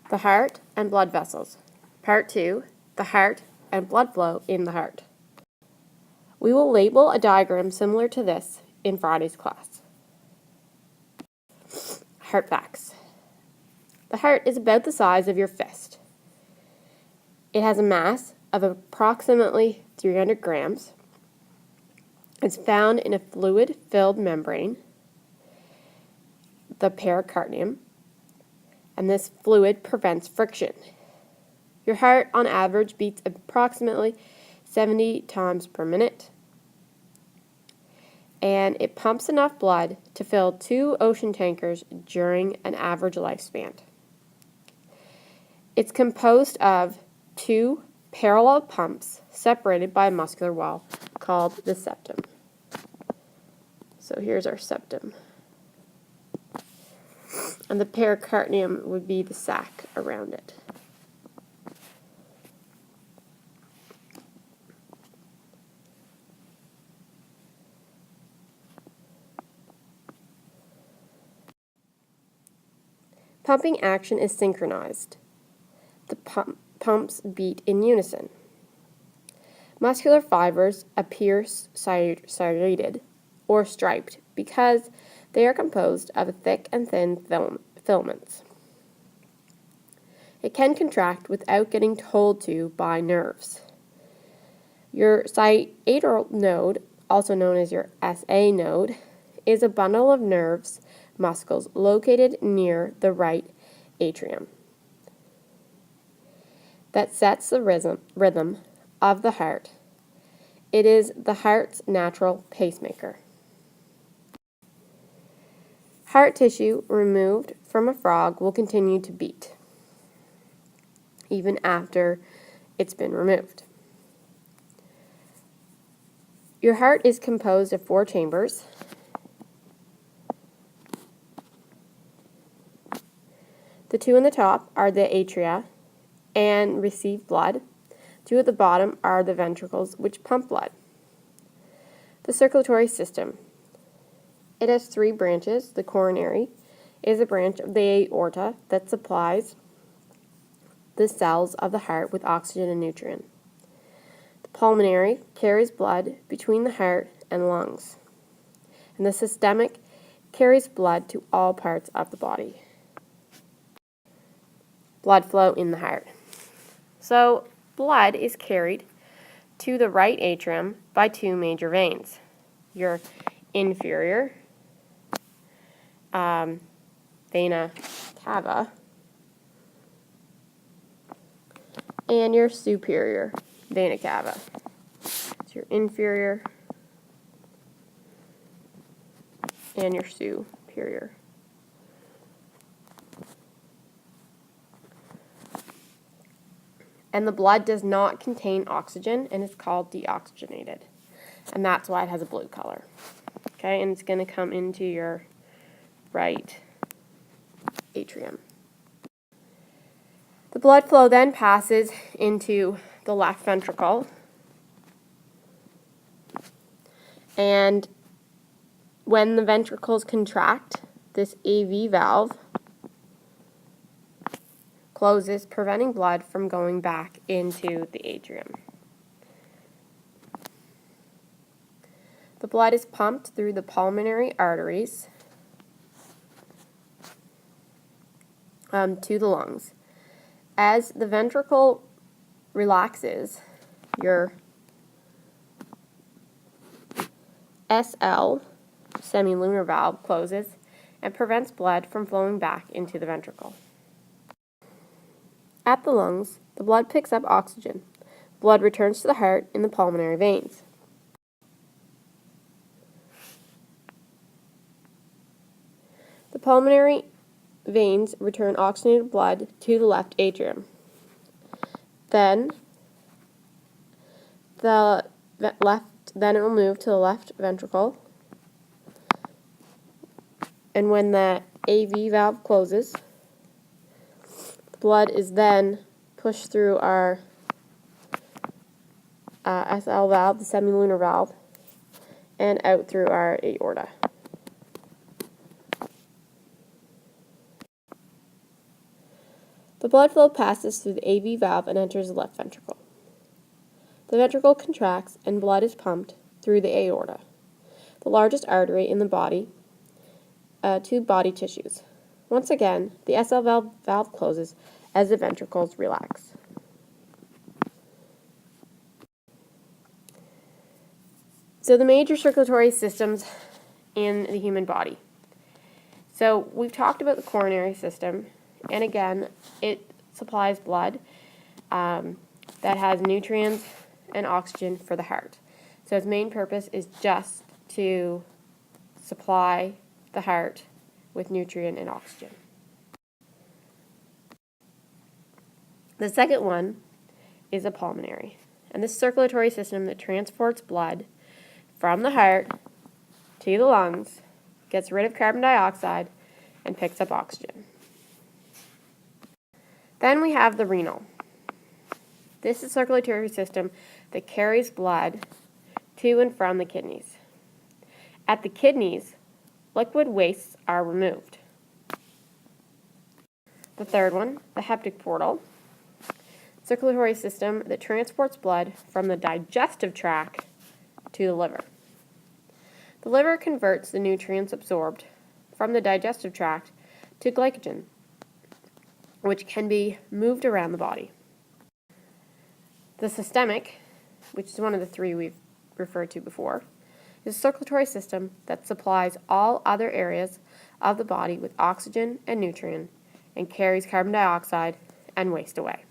The heart and blood vessels. Part 2, the heart and blood flow in the heart. We will label a diagram similar to this in Friday's class. Heart facts. The heart is about the size of your fist. It has a mass of approximately 300 grams. It's found in a fluid-filled membrane, the pericardium, and this fluid prevents friction. Your heart, on average, beats approximately 70 times per minute, and it pumps enough blood to fill 2 ocean tankers during an average lifespan. It's composed of 2 parallel pumps separated by a muscular wall called the septum. So here's our septum. And the pericardium would be the sac around it. Pumping action is synchronized. The pumps beat in unison. Muscular fibers appear serrated or striped because they are composed of thick and thin filaments. It can contract without getting told to by nerves. Your sciatal node, also known as your SA node, is a bundle of nerves muscles located near the right atrium that sets the rhythm of the heart. It is the heart's natural pacemaker. Heart tissue removed from a frog will continue to beat even after it's been removed. Your heart is composed of 4 chambers. The 2 on the top are the atria and receive blood. 2 at the bottom are the ventricles, which pump blood. The circulatory system. It has 3 branches. The coronary is a branch of the aorta that supplies the cells of the heart with oxygen and nutrient. The pulmonary carries blood between the heart and lungs. And the systemic carries blood to all parts of the body. Blood flow in the heart. So, blood is carried to the right atrium by 2 major veins. Your inferior vena cava and your superior vena cava. It's your inferior and your superior. And the blood does not contain oxygen and is called deoxygenated. And that's why it has a blue color. Okay, and it's going to come into your right atrium. The blood flow then passes into the left ventricle. And when the ventricles contract, this AV valve closes, preventing blood from going back into the atrium. The blood is pumped through the pulmonary arteries to the lungs. As the ventricle relaxes, your SL, semilunar valve, closes and prevents blood from flowing back into the ventricle. At the lungs, the blood picks up oxygen. Blood returns to the heart in the pulmonary veins. The pulmonary veins return oxygenated blood to the left atrium. Then it will move to the left ventricle. And when the AV valve closes, blood is then pushed through our SL valve, the semilunar valve, and out through our aorta. The blood flow passes through the AV valve and enters the left ventricle. The ventricle contracts and blood is pumped through the aorta, the largest artery in the body, to body tissues. Once again, the SL valve closes as the ventricles relax. So the major circulatory systems in the human body. So we've talked about the coronary system, and again, it supplies blood that has nutrients and oxygen for the heart. So its main purpose is just to supply the heart with nutrient and oxygen. The second one is a pulmonary, and this circulatory system that transports blood from the heart to the lungs, gets rid of carbon dioxide, and picks up oxygen. Then we have the renal. This is a circulatory system that carries blood to and from the kidneys. At the kidneys, liquid wastes are removed. The third one, the hepatic portal, circulatory system that transports blood from the digestive tract to the liver. The liver converts the nutrients absorbed from the digestive tract to glycogen, which can be moved around the body. The systemic, which is one of the three we've referred to before, is a circulatory system that supplies all other areas of the body with oxygen and nutrient and carries carbon dioxide and waste away.